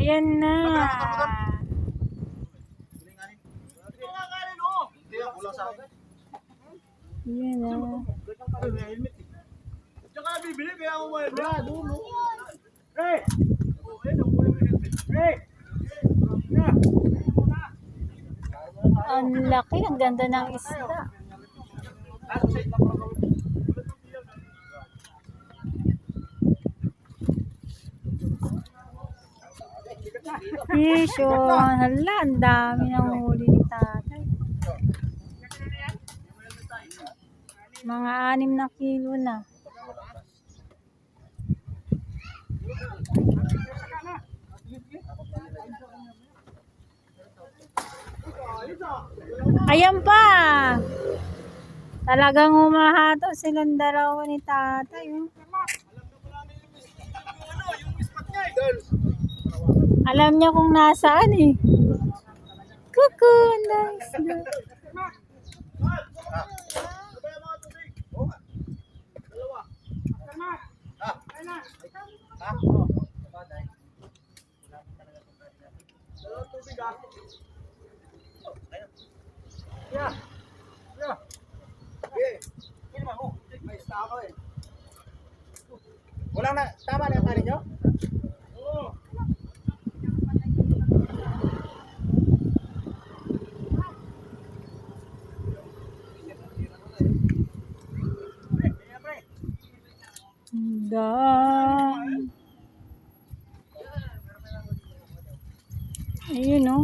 Ayan na. Ayan na. Tsaka bibili kaya ako mo Hey! Hey! Ang laki, ang ganda ng isda. Fish, oh. Hala, ang dami ng huli ni tatay. Mga 6 na kilo na. Ayan pa. Talagang humahato silang dalawa ni tatay. Oh. Alam niya kung nasaan eh. Kuku, nice. Walang na, tama na yung kanin nyo? Oo. Ayun oh.